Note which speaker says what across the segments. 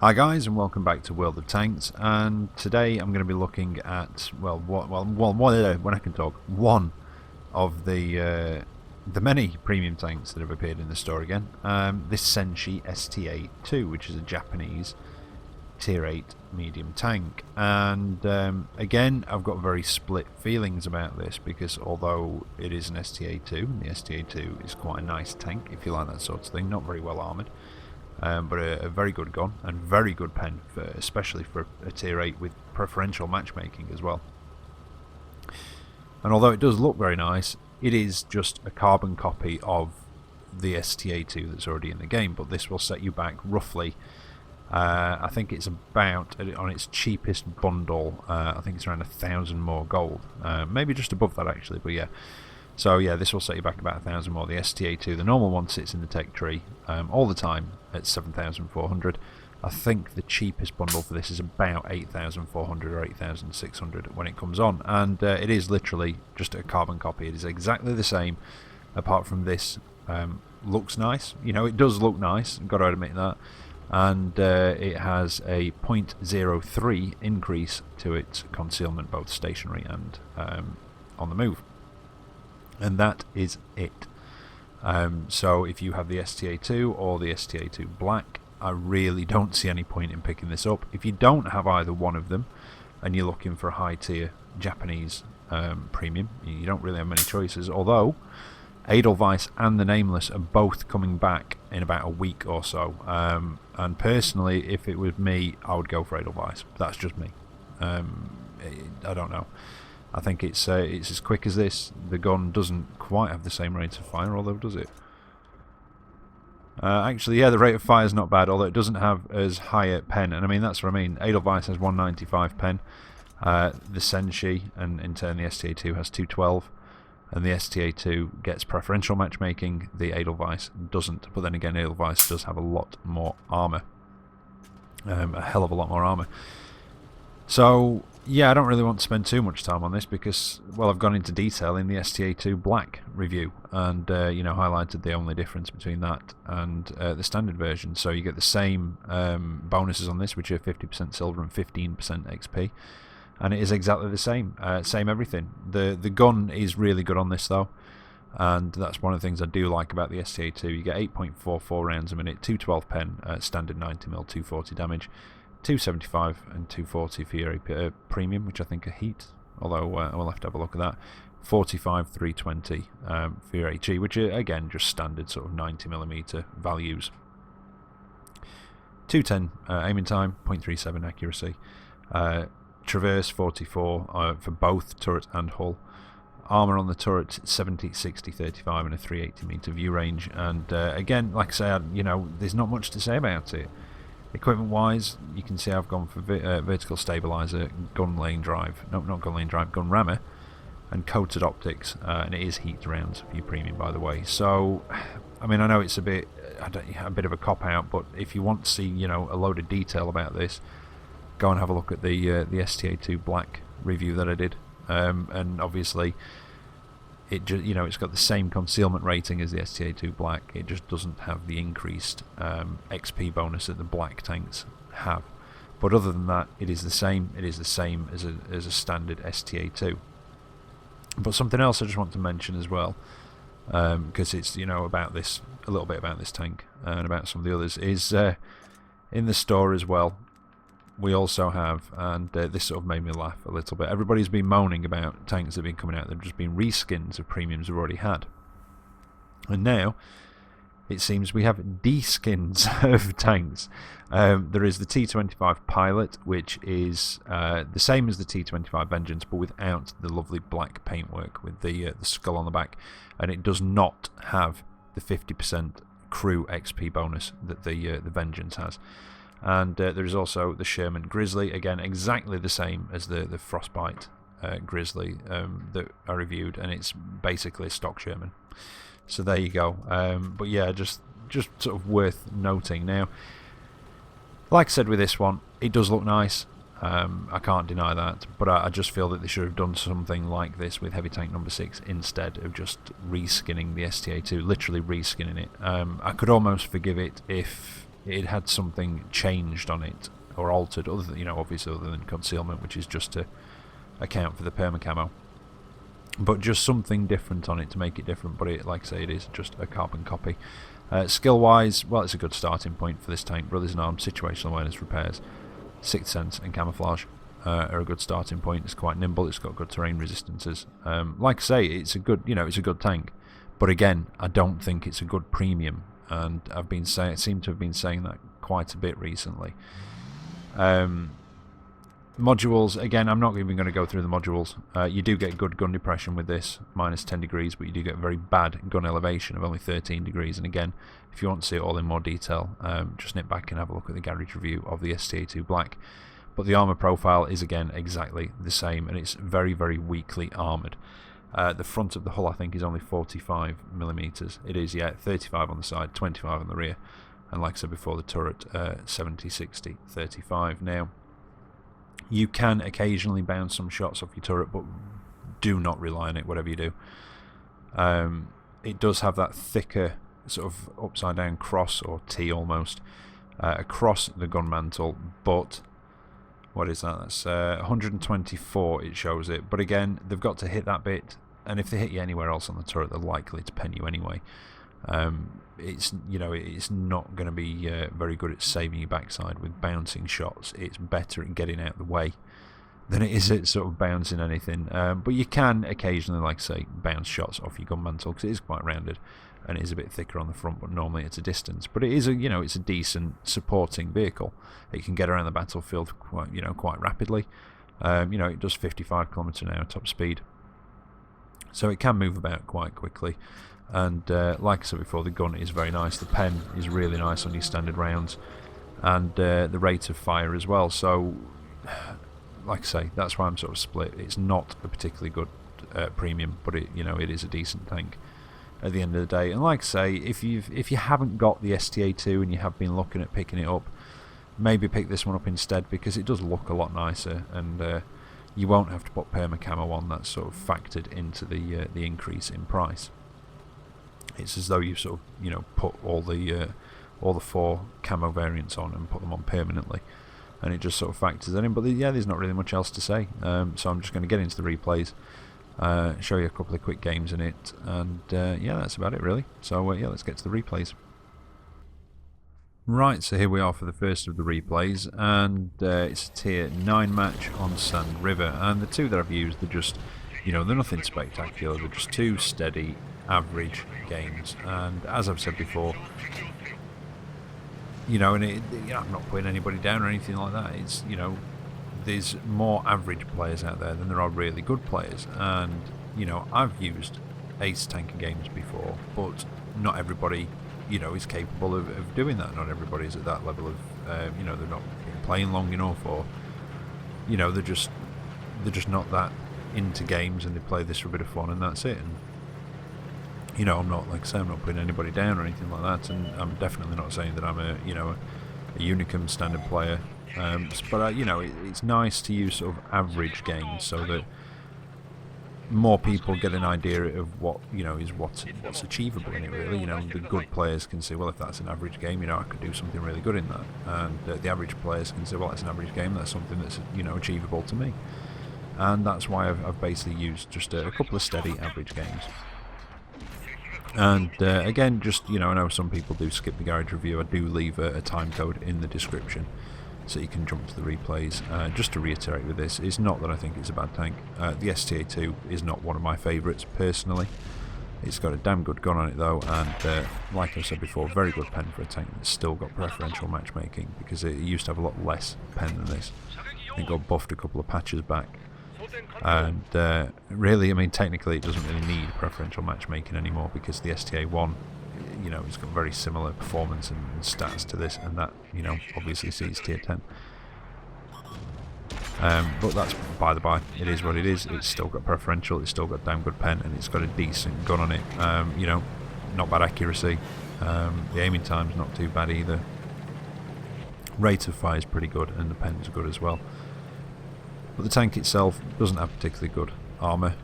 Speaker 1: Hi guys, and welcome back to World of Tanks. And today I'm going to be looking at when I can talk, one of the many premium tanks that have appeared in the store again. This Senshi STA-2, which is a Japanese Tier 8 medium tank. And again, I've got very split feelings about this because although it is an STA-2, the STA-2 is quite a nice tank if you like that sort of thing. Not very well armoured. But a very good gun and very good pen, especially for a Tier 8 with preferential matchmaking as well. And although it does look very nice, it is just a carbon copy of the STA-2 that's already in the game, but this will set you back roughly, I think it's about, on its cheapest bundle, I think it's around 1,000 more gold, maybe just above that actually, but yeah. So yeah, this will set you back about 1,000 more. The STA-2, the normal one, sits in the tech tree all the time at 7,400. I think the cheapest bundle for this is about 8,400 or 8,600 when it comes on, and it is literally just a carbon copy. It is exactly the same, apart from this looks nice. You know, it does look nice, I've got to admit that, and it has a 0.03 increase to its concealment, both stationary and on the move. And that is it. So if you have the STA-2 or the STA-2 Black, I really don't see any point in picking this up. If you don't have either one of them and you're looking for a high tier Japanese premium, you don't really have many choices, although Edelweiss and the Nameless are both coming back in about a week or so, and personally, if it was me, I would go for Edelweiss. That's just me. I don't know. I think it's as quick as this. The gun doesn't quite have the same rate of fire, although does it? Actually, yeah, the rate of fire is not bad, although it doesn't have as high a pen. And I mean, that's what I mean. Edelweiss has 195 pen. The Senshi, and in turn the STA-2 has 212. And the STA-2 gets preferential matchmaking. The Edelweiss doesn't. But then again, Edelweiss does have a lot more armour. A hell of a lot more armour. So yeah, I don't really want to spend too much time on this because, well, I've gone into detail in the STA-2 Black review and you know, highlighted the only difference between that and the standard version. So you get the same bonuses on this, which are 50% silver and 15% XP, and it is exactly the same, same everything. The gun is really good on this though, and that's one of the things I do like about the STA-2. You get 8.44 rounds a minute, 212 pen, standard 90mm, 240 damage. 275 and 240 for your premium, which I think are heat, although we'll have to have a look at that. 45, 320 for your HE, which are again just standard sort of 90mm values. 210 aiming time, 0.37 accuracy. Traverse 44 for both turret and hull. Armour on the turret 70, 60, 35 and a 380 meter view range. And again, like I say, you know, there's not much to say about it. Equipment wise, you can see I've gone for vertical stabilizer, gun lane drive, no, not gun lane drive, gun rammer, and coated optics, and it is heat rounds for your premium, by the way. So, I mean, I know it's a bit of a cop out, but if you want to see, you know, a load of detail about this, go and have a look at the STA-2 Black review that I did, and obviously, it just, you know, it's got the same concealment rating as the STA-2 Black. It just doesn't have the increased XP bonus that the Black tanks have. But other than that, it is the same. It is the same as a standard STA-2. But something else I just want to mention as well, because it's, you know, about this, a little bit about this tank and about some of the others, is in the store as well. We also have, and this sort of made me laugh a little bit, everybody's been moaning about tanks that have been coming out that have just been reskins of premiums we've already had. And now, it seems we have de-skins of tanks. There is the T25 Pilot, which is the same as the T25 Vengeance, but without the lovely black paintwork with the skull on the back. And it does not have the 50% crew XP bonus that the Vengeance has. And there is also the Sherman Grizzly, again exactly the same as the Frostbite Grizzly that I reviewed, and it's basically a stock Sherman. So there you go. But yeah, just sort of worth noting. Now, like I said with this one, it does look nice. I can't deny that, but I just feel that they should have done something like this with Heavy Tank number 6 instead of just reskinning the STA-2, literally reskinning it. I could almost forgive it if it had something changed on it or altered, other than, obviously other than concealment, which is just to account for the perma camo. But just something different on it to make it different. But it, like I say, it is just a carbon copy. Skill wise, well, it's a good starting point for this tank. Brothers in Arms, situational awareness, repairs, sixth sense and camouflage are a good starting point. It's quite nimble, it's got good terrain resistances. Like I say, it's a good, it's a good tank. But again, I don't think it's a good premium, and I've been seem to have been saying that quite a bit recently. Modules, again, I'm not even going to go through the modules. You do get good gun depression with this, minus 10 degrees, but you do get very bad gun elevation of only 13 degrees. And again, if you want to see it all in more detail, just nip back and have a look at the garage review of the STA-2 Black. But the armour profile is, again, exactly the same, and it's very, very weakly armoured. The front of the hull, I think, is only 45mm. It is, yeah, 35 on the side, 25 on the rear. And like I said before, the turret, 70, 60, 35. Now, you can occasionally bounce some shots off your turret, but do not rely on it, whatever you do. It does have that thicker sort of upside down cross, or T almost, across the gun mantle, but what is that? That's 124 it shows it. But again, they've got to hit that bit, and if they hit you anywhere else on the turret, they're likely to pen you anyway. It's it's not going to be very good at saving your backside with bouncing shots. It's better at getting out of the way than it is at sort of bouncing anything. But you can occasionally, like I say, bounce shots off your gun mantle, because it is quite rounded and it is a bit thicker on the front, but normally it's a distance. But it is it's a decent supporting vehicle. It can get around the battlefield quite rapidly. It does 55 km/h top speed, so it can move about quite quickly. And like I said before, the gun is very nice. The pen is really nice on your standard rounds, and the rate of fire as well. So, like I say, that's why I'm sort of split. It's not a particularly good premium, but it is a decent tank at the end of the day. And like I say, if you haven't got the STA-2 and you have been looking at picking it up, maybe pick this one up instead, because it does look a lot nicer, and you won't have to put perma camo on. That's sort of factored into the increase in price. It's as though you sort of put all the 4 camo variants on and put them on permanently, and it just sort of factors that in. But yeah, there's not really much else to say, so I'm just going to get into the replays, show you a couple of quick games in it, and yeah, that's about it really. So yeah, let's get to the replays. Right, so here we are for the first of the replays, and it's a tier 9 match on Sand River, and the two that I've used, they're just, they're nothing spectacular, they're just 2 steady, average games. And as I've said before, and I'm not putting anybody down or anything like that. It's there's more average players out there than there are really good players, and I've used ace tanker games before, but not everybody is capable of doing that. Not everybody is at that level of they're not playing long enough, or they're just not that into games, and they play this for a bit of fun, and that's it. And I'm not, like I say, I'm not putting anybody down or anything like that, and I'm definitely not saying that I'm a Unicum standard player. But it's nice to use sort of average games, so that more people get an idea of what what's achievable in it. Really, the good players can say, well, if that's an average game, I could do something really good in that, and the average players can say, well, that's an average game, that's something that's achievable to me. And that's why I've basically used just a couple of steady average games. And again, just I know some people do skip the garage review. I do leave a time code in the description, so you can jump to the replays. Just to reiterate with this, it's not that I think it's a bad tank. The STA-2 is not one of my favourites personally. It's got a damn good gun on it though, and like I've said before, very good pen for a tank that's still got preferential matchmaking, because it used to have a lot less pen than this. It got buffed a couple of patches back. And really, I mean, technically it doesn't really need preferential matchmaking anymore, because the STA-1, it's got very similar performance and stats to this, and that, obviously sees tier 10. But that's by the by, it is what it is. It's still got preferential, it's still got damn good pen, and it's got a decent gun on it. Not bad accuracy. The aiming time's not too bad either. Rate of fire is pretty good, and the pen's good as well. But the tank itself doesn't have particularly good armour,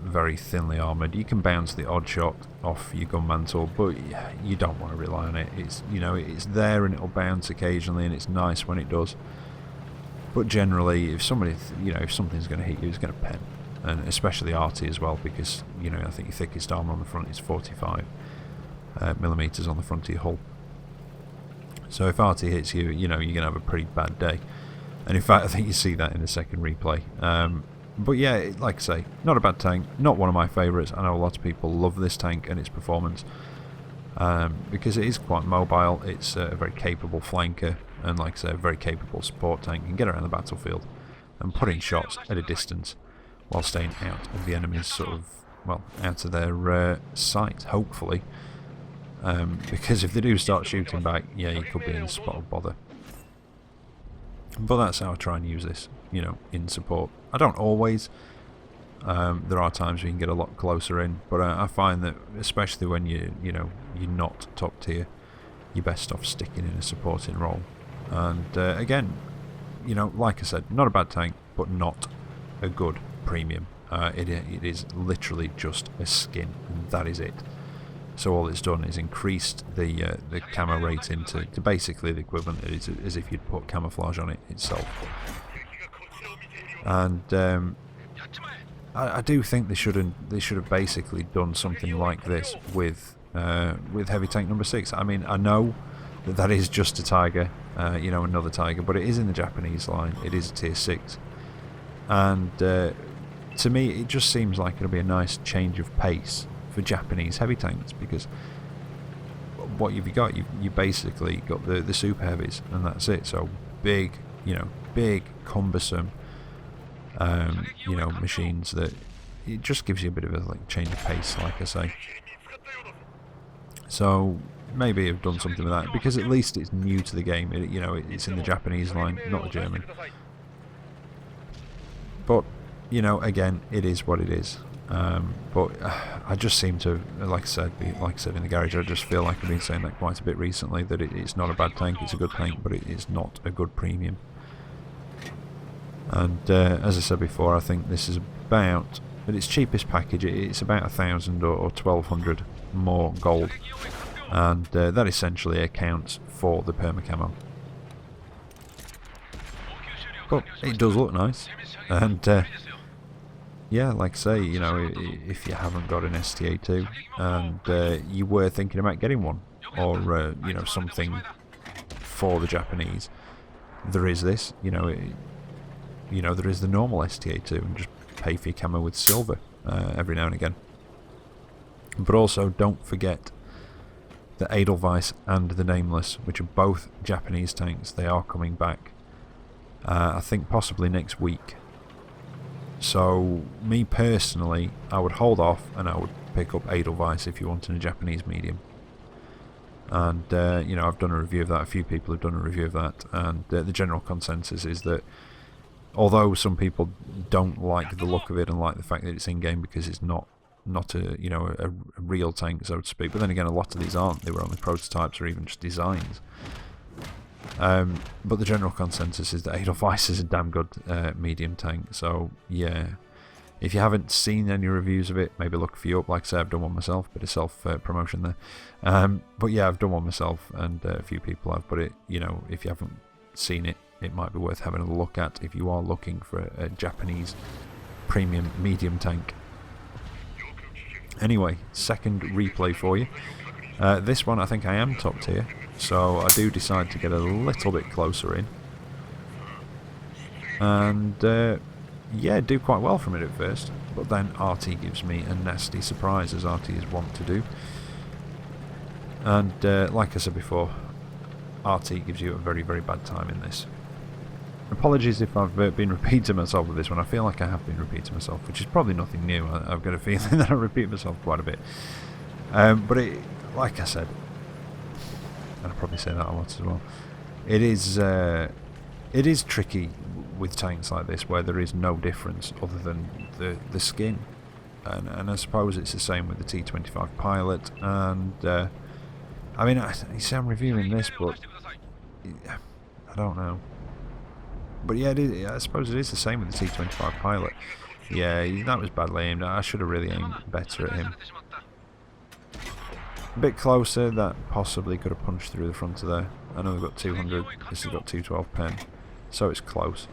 Speaker 1: very thinly armoured. You can bounce the odd shot off your gun mantle, but you don't want to rely on it. It's, you know, it's there and it'll bounce occasionally, and it's nice when it does. But generally, if somebody, you know, if something's going to hit you, it's going to pen, and especially RT as well, because, you know, I think your thickest armour on the front is 45 millimeters on the front of your hull. So if RT hits you, you know, you're going to have a pretty bad day. And in fact, I think you see that in the second replay. But yeah, like I say, not a bad tank, not one of my favourites. I know a lot of people love this tank and its performance, because it is quite mobile. It's a very capable flanker, and like I say, a very capable support tank. You can get around the battlefield and put in shots at a distance while staying out of the enemy's sort of, well, out of their sight, hopefully. Because if they do start shooting back, yeah, you could be in a spot of bother. But that's how I try and use this, you know, in support. I don't always. There are times where you can get a lot closer in, but I find that especially when you're not top tier, you're best off sticking in a supporting role. And again, you know, like I said, not a bad tank, but not a good premium. It is literally just a skin, and that is it. So all it's done is increased the camo rating to basically the equivalent as if you'd put camouflage on it itself. And I do think they should have basically done something like this with heavy tank number 6. I mean, I know that is just a Tiger, you know, another Tiger, but it is in the Japanese line. It is a tier 6, and to me, it just seems like it'll be a nice change of pace for Japanese heavy tanks, because what have you got? You basically got the super heavies, and that's it. So big, you know, big, cumbersome, you know, machines that it just gives you a bit of a like change of pace, like I say. So maybe have done something with that, because at least it's new to the game. You know, it's in the Japanese line, not the German. But you know, again, it is what it is. But I just seem to, like I said in the garage, I just feel like I've been saying that quite a bit recently, that it's not a bad tank, it's a good tank, but it is not a good premium. And as I said before, I think this is about, at its cheapest package, it's about 1,000 or 1,200 more gold, and that essentially accounts for the perma camo. But it does look nice, and yeah, like I say, you know, if you haven't got an STA-2 and you were thinking about getting one, or you know, something for the Japanese, there is this. You know, there is the normal STA-2, and just pay for your camo with silver every now and again. But also, don't forget the Edelweiss and the Nameless, which are both Japanese tanks. They are coming back. I think possibly next week. So, me personally, I would hold off and I would pick up Edelweiss if you wanted a Japanese medium. And, you know, I've done a review of that, a few people have done a review of that, and the general consensus is that although some people don't like the look of it and like the fact that it's in-game because it's not a, you know, a real tank, so to speak, but then again, a lot of these aren't. They were only prototypes or even just designs. But the general consensus is that Edelweiss is a damn good medium tank. So yeah, if you haven't seen any reviews of it, maybe look a few up. Like I say, I've done one myself, bit of self-promotion there. But yeah, I've done one myself, and a few people have. But you know, if you haven't seen it, it might be worth having a look at if you are looking for a Japanese premium medium tank. Anyway, second replay for you. This one I think I am top tier, so I do decide to get a little bit closer in, and yeah, do quite well from it at first, but then RT gives me a nasty surprise, as RT is wont to do. And like I said before, RT gives you a very, very bad time in this. Apologies if I've been repeating myself with this one. I feel like I have been repeating myself, which is probably nothing new. I've got a feeling that I repeat myself quite a bit. But like I said, and I probably say that a lot as well, it is tricky with tanks like this where there is no difference other than the skin. And I suppose it's the same with the T25 Pilot. And I mean, you see I'm reviewing this, but I don't know. But yeah, I suppose it is the same with the T25 Pilot. Yeah, that was badly aimed. I should have really aimed better at him. A bit closer, that possibly could have punched through the front of there. I know they've got 200, this has got 212 pen, so it's close.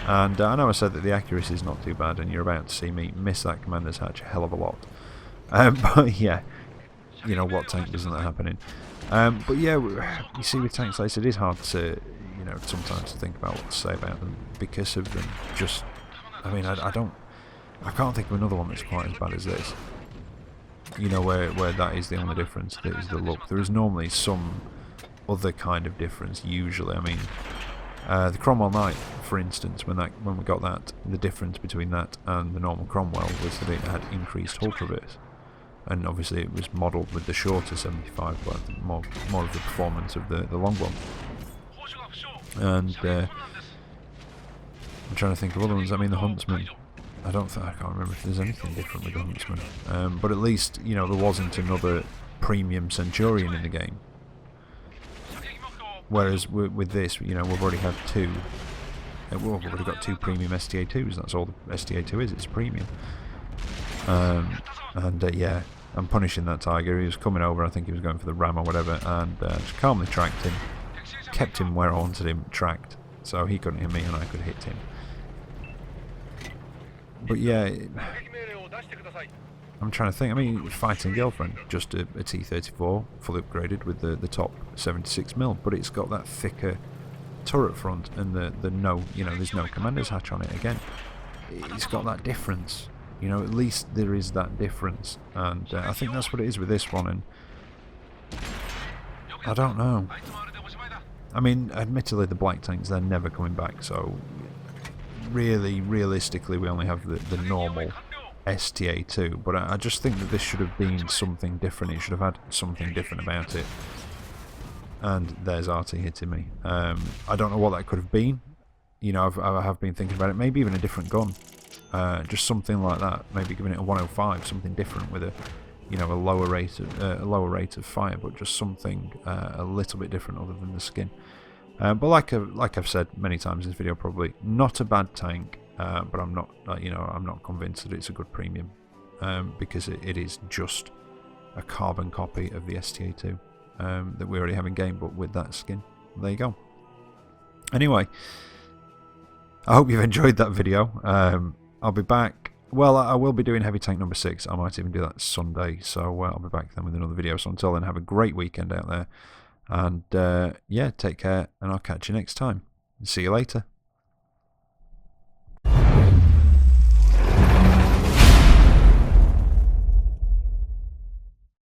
Speaker 1: And I know I said that the accuracy is not too bad, and you're about to see me miss that commander's hatch a hell of a lot. But yeah, you know, what tank doesn't that happen in? But yeah, you see with tanks like this, it is hard to, you know, sometimes to think about what to say about them because of them. Just, I mean, I can't think of another one that's quite as bad as this. You know, where that is the only difference, that is the look. There is normally some other kind of difference, usually. I mean, the Cromwell Knight, for instance, when we got that, the difference between that and the normal Cromwell was that it had increased hull traverse. And obviously it was modelled with the shorter 75, but more of the performance of the long one. And I'm trying to think of other ones. I mean, the Huntsman. I can't remember if there's anything different with the Huntsman. But at least, you know, there wasn't another premium Centurion in the game. Whereas with this, you know, we've already had two. We've already got two premium STA-2s. That's all the STA-2 is. It's premium. Yeah, I'm punishing that tiger. He was coming over. I think he was going for the ram or whatever, and just calmly tracked him. Kept him where I wanted him tracked, so he couldn't hit me and I could hit him. But yeah, I'm trying to think. I mean, Fighting Girlfriend, just a T-34, fully upgraded with the top 76mm, but it's got that thicker turret front and the no, you know, there's no commander's hatch on it. Again, it's got that difference. You know, at least there is that difference, and I think that's what it is with this one. And I don't know. I mean, admittedly, the black tanks, they're never coming back, so really, realistically, we only have the normal STA-2, but I just think that this should have been something different. It should have had something different about it. And there's RT hitting me. I don't know what that could have been. You know, I have been thinking about it. Maybe even a different gun. Just something like that. Maybe giving it a 105, something different with a, you know, a lower rate of fire, but just something a little bit different other than the skin. But like I've said many times in this video, probably not a bad tank, but I'm not, you know, I'm not convinced that it's a good premium, because it is just a carbon copy of the STA-2 that we already have in game, but with that skin. There you go. Anyway, I hope you've enjoyed that video. I'll be back. Well, I will be doing heavy tank number 6. I might even do that Sunday, so I'll be back then with another video. So until then, have a great weekend out there. And yeah, take care, and I'll catch you next time. See you later.